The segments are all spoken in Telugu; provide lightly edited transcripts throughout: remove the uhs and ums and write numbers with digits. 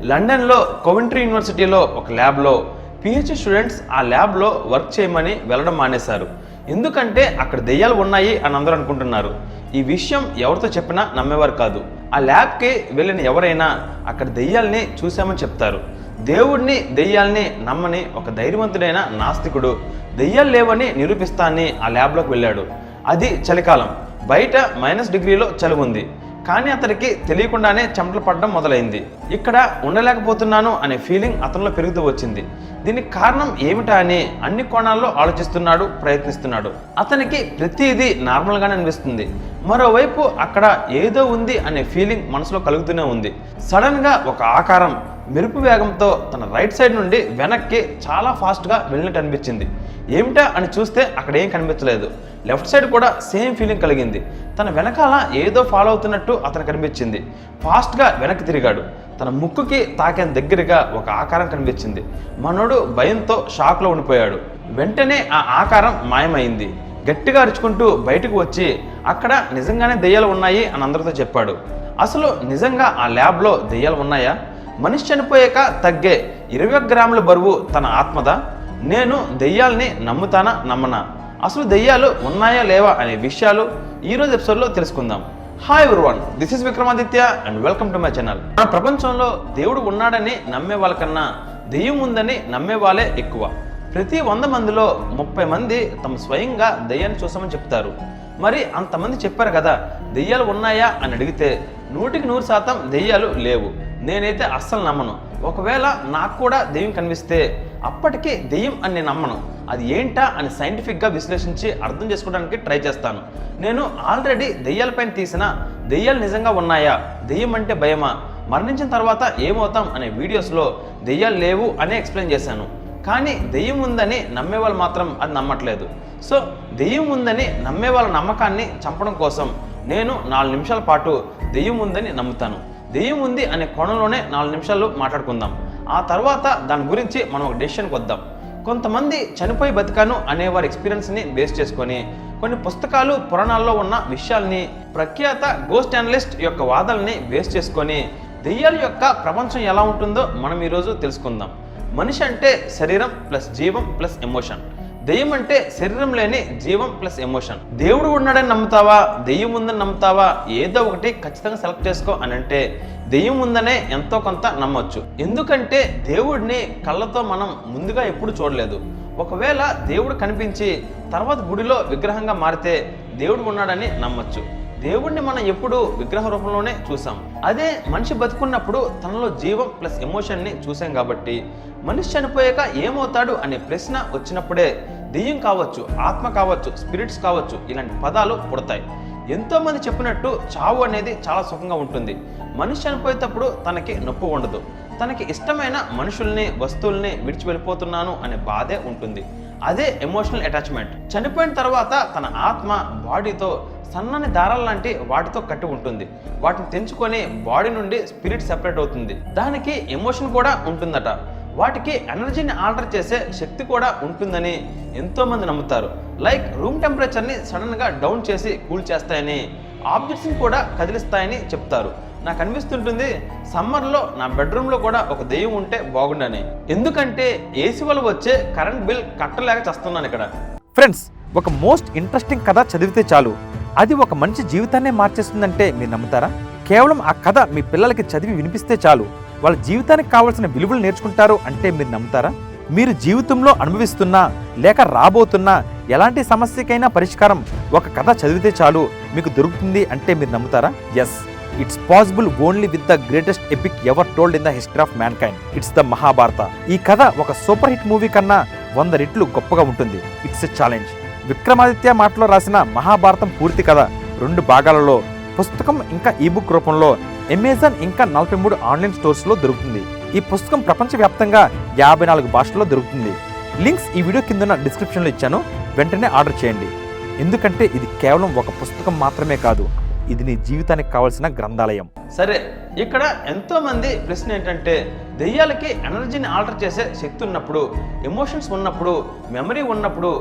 లండన్లో కోవెంట్రీ యూనివర్సిటీలో ఒక ల్యాబ్లో పిహెచ్డి స్టూడెంట్స్ ఆ ల్యాబ్లో వర్క్ చేయమని వెళ్ళడం మానేశారు. ఎందుకంటే అక్కడ దెయ్యాలు ఉన్నాయి అని అందరూ అనుకుంటున్నారు. ఈ విషయం ఎవరితో చెప్పినా నమ్మేవారు కాదు. ఆ ల్యాబ్కి వెళ్ళిన ఎవరైనా అక్కడ దెయ్యాల్ని చూశామని చెప్తారు. దేవుడిని దెయ్యాల్ని నమ్మని ఒక ధైర్యవంతుడైన నాస్తికుడు దెయ్యాలు లేవని నిరూపిస్తానని ఆ ల్యాబ్లోకి వెళ్ళాడు. అది చలికాలం, బయట -డిగ్రీలో చలి ఉంది. కానీ అతనికి తెలియకుండానే చెమటలు పడడం మొదలైంది. ఇక్కడ ఉండలేకపోతున్నాను అనే ఫీలింగ్ అతనిలో పెరుగుతూ వచ్చింది. దీనికి కారణం ఏమిటా అని అన్ని కోణాల్లో ఆలోచిస్తున్నాడు, ప్రయత్నిస్తున్నాడు. అతనికి ప్రతిదీ నార్మల్గానే అనిపిస్తుంది. మరోవైపు అక్కడ ఏదో ఉంది అనే ఫీలింగ్ మనసులో కలుగుతూనే ఉంది. సడన్గా ఒక ఆకారం మెరుపు వేగంతో తన రైట్ సైడ్ నుండి వెనక్కి చాలా ఫాస్ట్గా వెళ్ళినట్టు అనిపించింది. ఏమిటా అని చూస్తే అక్కడ ఏం కనిపించలేదు. లెఫ్ట్ సైడ్ కూడా సేమ్ ఫీలింగ్ కలిగింది. తన వెనకాల ఏదో ఫాలో అవుతున్నట్టు అతనికి కనిపించింది. ఫాస్ట్గా వెనక్కి తిరిగాడు. తన ముక్కుకి తాకేంత దగ్గరగా ఒక ఆకారం కనిపించింది. మనోడు భయంతో షాక్లో ఉండిపోయాడు. వెంటనే ఆ ఆకారం మాయమైంది. గట్టిగా అరుచుకుంటూ బయటకు వచ్చి అక్కడ నిజంగానే దెయ్యాలు ఉన్నాయి అని అందరితో చెప్పాడు. అసలు నిజంగా ఆ ల్యాబ్లో దెయ్యాలు ఉన్నాయా? మనిషి చనిపోయాక తగ్గే 20 గ్రాముల బరువు తన ఆత్మదా? నేను దెయ్యాల్ని నమ్ముతానా నమ్మనా? అసలు దెయ్యాలు ఉన్నాయా లేవా అనే విషయాలు ఈరోజు ఎపిసోడ్లో తెలుసుకుందాం. Hi everyone, this is Vikramaditya and welcome to my channel. మన ప్రపంచంలో దేవుడు ఉన్నాడని నమ్మే వాళ్ళకన్నా దెయ్యం ఉందని నమ్మే వాళ్ళే ఎక్కువ. ప్రతి 100 మందిలో 30 మంది తమ స్వయంగా దెయ్యాన్ని చూసామని చెప్తారు. మరి అంతమంది చెప్పారు కదా, దెయ్యాలు ఉన్నాయా అని అడిగితే 100% దెయ్యాలు లేవు. నేనైతే అస్సలు నమ్మను. ఒకవేళ నాకు కూడా దెయ్యం కనిపిస్తే అప్పటికీ దెయ్యం అని నేను నమ్మను. అది ఏంటా అని సైంటిఫిక్గా విశ్లేషించి అర్థం చేసుకోవడానికి ట్రై చేస్తాను. నేను ఆల్రెడీ దెయ్యాలపైన తీసిన దెయ్యాలు నిజంగా ఉన్నాయా, దెయ్యం అంటే భయమా, మరణించిన తర్వాత ఏమవుతాం అనే వీడియోస్లో దెయ్యాలు లేవు అని ఎక్స్ప్లెయిన్ చేశాను. కానీ దెయ్యం ఉందని నమ్మే వాళ్ళు మాత్రం అది నమ్మట్లేదు. సో దెయ్యం ఉందని నమ్మే వాళ్ళ నమ్మకాన్ని చంపడం కోసం నేను 4 నిమిషాల పాటు దెయ్యం ఉందని నమ్ముతాను. దెయ్యం ఉంది అనే కోణంలోనే 4 నిమిషాలు మాట్లాడుకుందాం. ఆ తర్వాత దాని గురించి మనం ఒక డెసిషన్కి వద్దాం. కొంతమంది చనిపోయి బతికాను అనే వారి ఎక్స్పీరియన్స్ని బేస్ చేసుకొని కొన్ని పుస్తకాలు, పురాణాల్లో ఉన్న విషయాల్ని, ప్రఖ్యాత గోస్ట్ అనలిస్ట్ యొక్క వాదనల్ని బేస్ చేసుకొని దెయ్యాల యొక్క ప్రపంచం ఎలా ఉంటుందో మనం ఈరోజు తెలుసుకుందాం. మనిషి అంటే శరీరం ప్లస్ జీవం ప్లస్ ఎమోషన్. దెయ్యం అంటే శరీరం లేని జీవం ప్లస్ ఎమోషన్. దేవుడు ఉన్నాడని నమ్ముతావా, దెయ్యం ఉందని నమ్ముతావా? ఏదో ఒకటి ఖచ్చితంగా సెలెక్ట్ చేసుకో అని అంటే దెయ్యం ఉందనే ఎంతో కొంత నమ్మొచ్చు. ఎందుకంటే దేవుడిని కళ్ళతో మనం ముందుగా ఎప్పుడు చూడలేదు. ఒకవేళ దేవుడు కనిపించి తర్వాత గుడిలో విగ్రహంగా మారితే దేవుడు ఉన్నాడని నమ్మొచ్చు. దేవుడిని మనం ఎప్పుడు విగ్రహ రూపంలోనే చూసాం. అదే మనిషి బతుకున్నప్పుడు తనలో జీవం ప్లస్ ఎమోషన్ని చూసాం కాబట్టి మనిషి చనిపోయాక ఏమవుతాడు అనే ప్రశ్న వచ్చినప్పుడే దెయ్యం కావచ్చు, ఆత్మ కావచ్చు, స్పిరిట్స్ కావచ్చు, ఇలాంటి పదాలు పుడతాయి. ఎంతోమంది చెప్పినట్టు చావు అనేది చాలా సుఖంగా ఉంటుంది. మనిషి చనిపోయేటప్పుడు తనకి నొప్పి ఉండదు. తనకి ఇష్టమైన మనుషుల్ని, వస్తువుల్ని విడిచి వెళ్ళిపోతున్నాను అనే బాధే ఉంటుంది. అదే ఎమోషనల్ అటాచ్మెంట్. చనిపోయిన తర్వాత తన ఆత్మ బాడీతో సన్నని దారాల లాంటి వాటితో కట్టి ఉంటుంది. వాటిని తెంచుకొని బాడీ నుండి స్పిరిట్ సెపరేట్ అవుతుంది. దానికి ఎమోషన్ కూడా ఉంటుందట. వాటికి ఎనర్జీని ఆల్టర్ చేసే శక్తి కూడా ఉంటుందని ఎంతోమంది నమ్ముతారు. లైక్ రూమ్ టెంపరేచర్ని సడన్గా డౌన్ చేసి కూల్ చేస్తాయని, ఆబ్జెక్ట్స్ని కూడా కదిలిస్తాయని చెప్తారు. నాకు అనిపిస్తుంటుంది సమ్మర్లో నా బెడ్రూమ్లో కూడా ఒక దెయ్యం ఉంటే బాగుండని. ఎందుకంటే ఏసీ వల్ల వచ్చే కరెంట్ బిల్ కట్టలేక చేస్తున్నాను ఇక్కడ. ఫ్రెండ్స్, ఒక మోస్ట్ ఇంట్రెస్టింగ్ కథ చదివితే చాలు అది ఒక మనిషి జీవితాన్నే మార్చేస్తుందంటే మీరు నమ్ముతారా? కేవలం ఆ కథ మీ పిల్లలకి చదివి వినిపిస్తే చాలు వాళ్ళ జీవితానికి కావాల్సిన విలువలు నేర్చుకుంటారు అంటే మీరు నమ్ముతారా? మీరు జీవితంలో అనుభవిస్తున్నా లేక రాబోతున్నా ఎలాంటి సమస్యకైనా పరిష్కారం ఒక కథ చదివితే చాలు మీకు దొరుకుతుంది అంటే మీరు నమ్ముతారా? Yes, it's possible only with the greatest epic ever told in the history of mankind. It's the Mahabharata. ఈ కథ ఒక సూపర్ హిట్ మూవీ కన్నా 100 రెట్లు గొప్పగా ఉంటుంది. It's a challenge. విక్రమాదిత్య మాటలో రాసిన మహాభారతం పూర్తి కథ 2 భాగాలలో పుస్తకం ఇంకా ఈబుక్ రూపంలో అమెజాన్ ఇంకా 43 ఆన్లైన్ స్టోర్స్లో దొరుకుతుంది. ఈ పుస్తకం ప్రపంచవ్యాప్తంగా 54 భాషల్లో దొరుకుతుంది. లింక్స్ ఈ వీడియో కింద డిస్క్రిప్షన్లో ఇచ్చాను. వెంటనే ఆర్డర్ చేయండి. ఎందుకంటే ఇది కేవలం ఒక పుస్తకం మాత్రమే కాదు, ఇది నీ జీవితానికి కావాల్సిన గ్రంథాలయం. సరే, ఇక్కడ ఎంతో మంది ప్రశ్న ఏంటంటే దెయ్యాలకి ఎనర్జీని ఆల్టర్ చేసే శక్తి ఉన్నప్పుడు, ఎమోషన్స్ ఉన్నప్పుడు, మెమరీ ఉన్నప్పుడు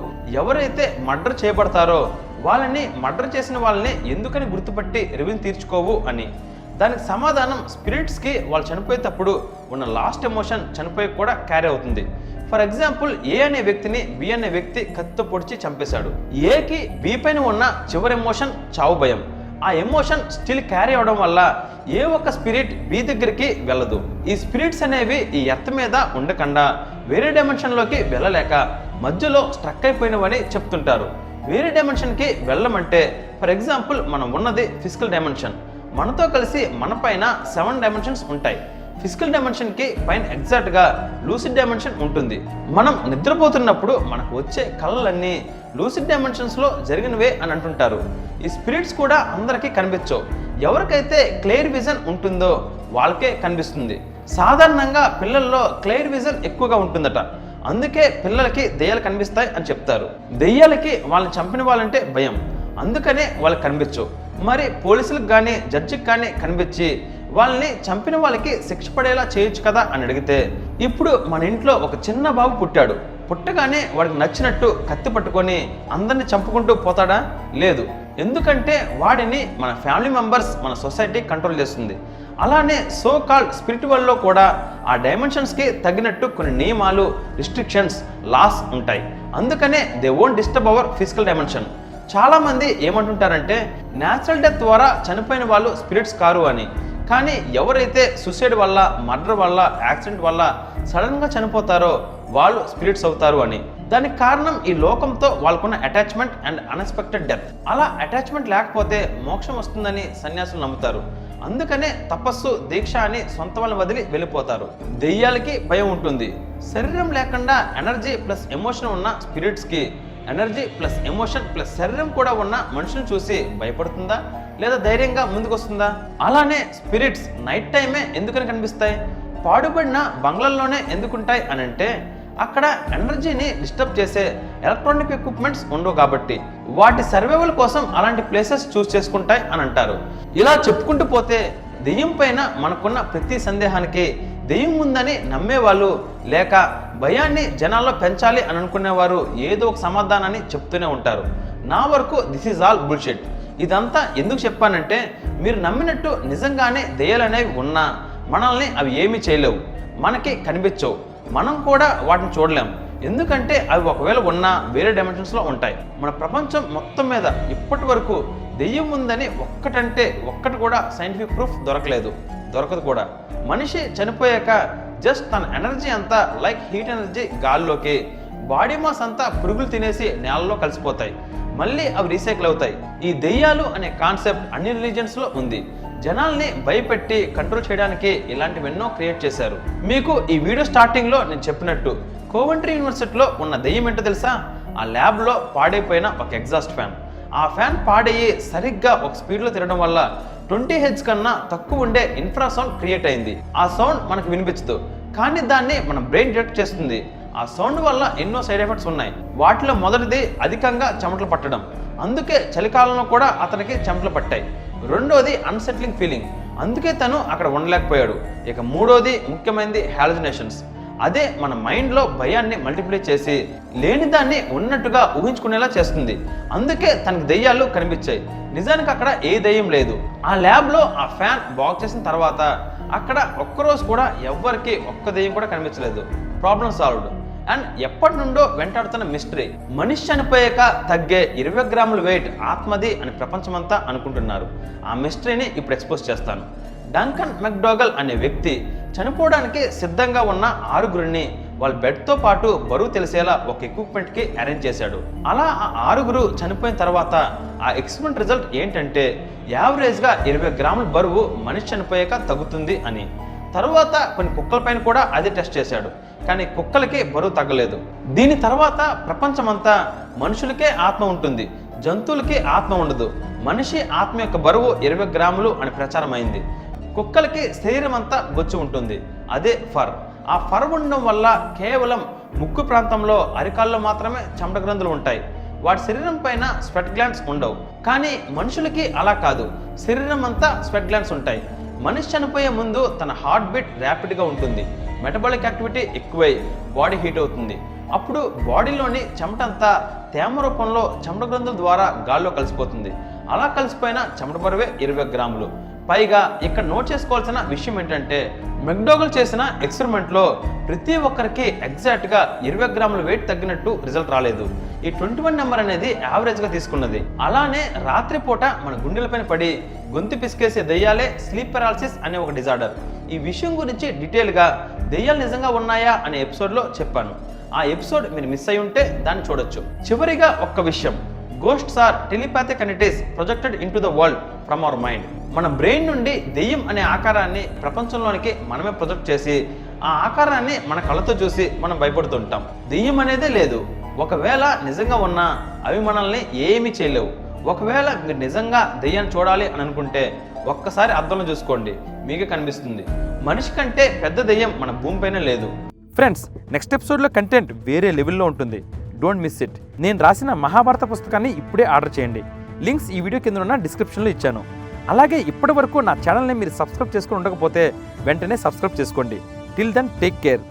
ఎవరైతే మర్డర్ చేయబడతారో వాళ్ళని, మర్డర్ చేసిన వాళ్ళని ఎందుకని గుర్తుపట్టి రెవెన్యూ తీర్చుకోవు అని. దానికి సమాధానం స్పిరిట్స్కి వాళ్ళు చనిపోయేటప్పుడు ఉన్న లాస్ట్ ఎమోషన్ చనిపోయి కూడా క్యారీ అవుతుంది. ఫర్ ఎగ్జాంపుల్, ఏ అనే వ్యక్తిని బి అనే వ్యక్తి కత్తితో పొడిచి చంపేశాడు. ఏకి బి పైన ఉన్న చివరి ఎమోషన్ చావు భయం. ఆ ఎమోషన్ స్టిల్ క్యారీ అవడం వల్ల ఏ ఒక్క స్పిరిట్ బి దగ్గరికి వెళ్ళదు. ఈ స్పిరిట్స్ అనేవి ఈ ఎర్త్ మీద ఉండకుండా వేరే డైమెన్షన్లోకి వెళ్ళలేక మధ్యలో స్ట్రక్ అయిపోయినవని చెప్తుంటారు. వేరే డైమెన్షన్కి వెళ్ళమంటే ఫర్ ఎగ్జాంపుల్, మనం ఉన్నది ఫిజికల్ డైమెన్షన్. మనతో కలిసి మన పైన 7 డైమెన్షన్స్ ఉంటాయి. ఫిజికల్ డైమెన్షన్కి పైన ఎగ్జాక్ట్గా లూసిడ్ డైమెన్షన్ ఉంటుంది. మనం నిద్రపోతున్నప్పుడు మనకు వచ్చే కళలన్నీ లూసిడ్ డైమెన్షన్స్లో జరిగినవే అని అంటుంటారు. ఈ స్పిరిట్స్ కూడా అందరికీ కనిపించవు. ఎవరికైతే క్లియర్ విజన్ ఉంటుందో వాళ్ళకే కనిపిస్తుంది. సాధారణంగా పిల్లల్లో క్లియర్ విజన్ ఎక్కువగా ఉంటుందట. అందుకే పిల్లలకి దెయ్యాలు కనిపిస్తాయి అని చెప్తారు. దెయ్యాలకి వాళ్ళని చంపిన వాళ్ళంటే భయం, అందుకనే వాళ్ళకి కనిపించవు. మరి పోలీసులకు కానీ జడ్జికి కానీ కనిపించి వాళ్ళని చంపిన వాళ్ళకి శిక్ష పడేలా చేయొచ్చు కదా అని అడిగితే, ఇప్పుడు మన ఇంట్లో ఒక చిన్న బాబు పుట్టాడు, పుట్టగానే వాడికి నచ్చినట్టు కత్తి పట్టుకొని అందరిని చంపుకుంటూ పోతాడా? లేదు. ఎందుకంటే వాడిని మన ఫ్యామిలీ మెంబర్స్, మన సొసైటీ కంట్రోల్ చేస్తుంది. అలానే సో కాల్డ్ స్పిరిచువల్లో కూడా ఆ డైమెన్షన్స్కి తగినట్టు కొన్ని నియమాలు, రిస్ట్రిక్షన్స్, లాస్ ఉంటాయి. అందుకనే they won't disturb our physical dimension. చాలామంది ఏమంటుంటారంటే న్యాచురల్ డెత్ ద్వారా చనిపోయిన వాళ్ళు స్పిరిట్స్ కారు అని. కానీ ఎవరైతే సూసైడ్ వల్ల, మర్డర్ వల్ల, యాక్సిడెంట్ వల్ల సడన్గా చనిపోతారో వాళ్ళు స్పిరిట్స్ అవుతారు అని. దానికి కారణం ఈ లోకంతో వాళ్ళకున్న అటాచ్మెంట్ అండ్ అన్ఎక్స్పెక్టెడ్ డెత్. అలా అటాచ్మెంట్ లేకపోతే మోక్షం వస్తుందని సన్యాసులు నమ్ముతారు. అందుకనే తపస్సు, దీక్ష అని సొంత వాళ్ళని వదిలి వెళ్ళిపోతారు. దెయ్యాలకి భయం ఉంటుంది. శరీరం లేకుండా ఎనర్జీ ప్లస్ ఎమోషన్ ఉన్న స్పిరిట్స్కి ఎనర్జీ ప్లస్ ఎమోషన్ ప్లస్ శరీరం కూడా ఉన్న మనుషులను చూసి భయపడుతుందా లేదా ధైర్యంగా ముందుకు వస్తుందా? అలానే స్పిరిట్స్ నైట్ టైమే ఎందుకని కనిపిస్తాయి? పాడుబడిన బంగ్లాల్లోనే ఎందుకుంటాయి అని అంటే అక్కడ ఎనర్జీని డిస్టర్బ్ చేసే ఎలక్ట్రానిక్ ఎక్విప్మెంట్స్ ఉండవు కాబట్టి వాటి సర్వైవల్ కోసం అలాంటి ప్లేసెస్ చూస్ చేసుకుంటాయి అని అంటారు. ఇలా చెప్పుకుంటూ పోతే దెయ్యం పైన మనకున్న ప్రతి సందేహానికి దెయ్యం ఉందని నమ్మేవాళ్ళు లేక భయాన్ని జనాల్లో పెంచాలి అని అనుకునేవారు ఏదో ఒక సమాధానాన్ని చెప్తూనే ఉంటారు. నా వరకు దిస్ ఈజ్ ఆల్ బుల్షిట్. ఇదంతా ఎందుకు చెప్పానంటే మీరు నమ్మినట్టు నిజంగానే దెయ్యాలు అనేవి ఉన్నా మనల్ని అవి ఏమీ చేయలేవు, మనకి కనిపించవు, మనం కూడా వాటిని చూడలేం. ఎందుకంటే అవి ఒకవేళ ఉన్నా వేరే డైమెన్షన్స్లో ఉంటాయి. మన ప్రపంచం మొత్తం మీద ఇప్పటి వరకు దెయ్యం ఉందని ఒక్కటి కూడా సైంటిఫిక్ ప్రూఫ్ దొరకదు కూడా. మనిషి చనిపోయాక జస్ట్ తన ఎనర్జీ అంతా లైక్ హీట్ ఎనర్జీ గాల్లోకి, బాడీ మాస్ అంతా పురుగులు తినేసి నేలలో కలిసిపోతాయి, మళ్ళీ అవి రీసైకిల్ అవుతాయి. ఈ దెయ్యాలు అనే కాన్సెప్ట్ అన్ని రిలీజన్స్లో ఉంది. జనాల్ని భయపెట్టి కంట్రోల్ చేయడానికి ఇలాంటివెన్నో క్రియేట్ చేశారు. మీకు ఈ వీడియో స్టార్టింగ్లో నేను చెప్పినట్టు కోవెంట్రీ యూనివర్సిటీలో ఉన్న దెయ్యం ఏంటో తెలుసా? ఆ ల్యాబ్లో పాడైపోయిన ఒక ఎగ్జాస్ట్ ఫ్యాన్. ఆ ఫ్యాన్ పాడయ్యి సరిగ్గా ఒక స్పీడ్లో తిరగడం వల్ల 20 Hz కన్నా తక్కువ ఉండే ఇన్ఫ్రాసౌండ్ క్రియేట్ అయింది. ఆ సౌండ్ మనకు వినిపించదు, కానీ దాన్ని మన బ్రెయిన్ డిటెక్ట్ చేస్తుంది. ఆ సౌండ్ వల్ల ఎన్నో సైడ్ ఎఫెక్ట్స్ ఉన్నాయి. వాటిలో మొదటిది అధికంగా చెమటలు పట్టడం. అందుకే చలికాలంలో కూడా అతనికి చెమటలు పట్టాయి. రెండోది అన్సెట్లింగ్ ఫీలింగ్, అందుకే తను అక్కడ ఉండలేకపోయాడు. ఇక మూడోది ముఖ్యమైనది హాలుసినేషన్స్. అదే మన మైండ్లో భయాన్ని మల్టిప్లై చేసి లేని దాన్ని ఉన్నట్టుగా ఊహించుకునేలా చేస్తుంది. అందుకే తనకు దెయ్యాలు కనిపించాయి. నిజానికి అక్కడ ఏ దెయ్యం లేదు. ఆ ల్యాబ్లో ఆ ఫ్యాన్ బాగు చేసిన తర్వాత అక్కడ ఒక్కరోజు కూడా ఎవ్వరికి ఒక్క దెయ్యం కూడా కనిపించలేదు. Problem solved. అండ్ ఎప్పటి నుండో వెంటాడుతున్న మిస్టరీ, మనిషి చనిపోయాక తగ్గే 20 గ్రాముల వెయిట్ ఆత్మది అని ప్రపంచమంతా అనుకుంటున్నారు. ఆ మిస్టరీని ఇప్పుడు ఎక్స్పోజ్ చేస్తాను. డంకన్ మెక్డోగల్ అనే వ్యక్తి చనిపోవడానికి సిద్ధంగా ఉన్న 6గురిని వాళ్ళ బెడ్తో పాటు బరువు తెలిసేలా ఒక ఎక్విప్మెంట్కి అరేంజ్ చేశాడు. అలా ఆ 6గురు చనిపోయిన తర్వాత ఆ ఎక్స్పెరిమెంట్ రిజల్ట్ ఏంటంటే యావరేజ్గా 20 గ్రాముల బరువు మనిషి చనిపోయాక తగ్గుతుంది అని. తర్వాత కొన్ని కుక్కల పైన కూడా అదే టెస్ట్ చేశాడు, కానీ కుక్కలకి బరువు తగ్గలేదు. దీని తర్వాత ప్రపంచమంతా మనుషులకే ఆత్మ ఉంటుంది, జంతువులకి ఆత్మ ఉండదు, మనిషి ఆత్మ యొక్క బరువు 20 గ్రాములు అని ప్రచారం అయింది. కుక్కలకి శరీరం అంతా బొచ్చు ఉంటుంది, అదే ఫర్. ఆ ఫర్ ఉండడం వల్ల కేవలం ముక్కు ప్రాంతంలో, అరికాల్లో మాత్రమే చెమట గ్రంథులు ఉంటాయి. వాటి శరీరం పైన స్వెట్ గ్లాండ్స్ ఉండవు. కానీ మనుషులకి అలా కాదు, శరీరం అంతా స్వెట్ గ్లాండ్స్ ఉంటాయి. మనిషి చనిపోయే ముందు తన హార్ట్ బీట్ ర్యాపిడ్గా ఉంటుంది, మెటబాలిక్ యాక్టివిటీ ఎక్కువై బాడీ హీట్ అవుతుంది. అప్పుడు బాడీలోని చెమటంతా తేమ రూపంలో చెమట గ్రంథుల ద్వారా గాల్లో కలిసిపోతుంది. అలా కలిసిపోయిన చెమట బరువే 20 గ్రాములు. పైగా ఇక్కడ నోట్ చేసుకోవాల్సిన విషయం ఏంటంటే మెక్డోగల్ చేసిన ఎక్స్పెరిమెంట్లో ప్రతి ఒక్కరికి ఎగ్జాక్ట్గా 20 గ్రాముల వెయిట్ తగ్గినట్టు రిజల్ట్ రాలేదు. ఈ 21 నెంబర్ అనేది యావరేజ్గా తీసుకున్నది. అలానే రాత్రిపూట మన గుండెలపైన పడి గొంతు పిసికేసే దెయ్యాలే స్లీప్ పెరాలసిస్ అనే ఒక డిజార్డర్. ఈ విషయం గురించి డీటెయిల్గా దెయ్యాలు నిజంగా ఉన్నాయా అనే ఎపిసోడ్లో చెప్పాను. ఆ ఎపిసోడ్ మీరు మిస్ అయి ఉంటే దాన్ని చూడొచ్చు. చివరిగా ఒక్క విషయం, ghosts are telepathic and it is projected into the world from our mind. మన బ్రెయిన్ నుండి దెయ్యం అనే ఆకారాన్ని ప్రపంచంలోనికి మనమే ప్రొజెక్ట్ చేసి ఆ ఆకారాన్ని మన కళ్ళతో చూసి మనం భయపడుతుంటాం. దెయ్యం అనేదే లేదు. ఒకవేళ నిజంగా ఉన్నా అవి మనల్ని ఏమీ చేయలేవు. ఒకవేళ మీరు నిజంగా దెయ్యాన్ని చూడాలి అని అనుకుంటే ఒక్కసారి అద్దంలో చూసుకోండి, మీకే కనిపిస్తుంది. మనిషి కంటే పెద్ద దెయ్యం మన భూమిపైనే లేదు. ఫ్రెండ్స్, నెక్స్ట్ ఎపిసోడ్లో కంటెంట్ వేరే లెవెల్లో ఉంటుంది. Don't miss it. నేను రాసిన మహాభారత పుస్తకాన్ని ఇప్పుడే ఆర్డర్ చేయండి. లింక్స్ ఈ వీడియో కింద ఉన్న డిస్క్రిప్షన్లో ఇచ్చాను. అలాగే ఇప్పటి వరకు నా ఛానల్ని మీరు సబ్స్క్రైబ్ చేసుకుని ఉండకపోతే వెంటనే సబ్స్క్రైబ్ చేసుకోండి. Till then take care.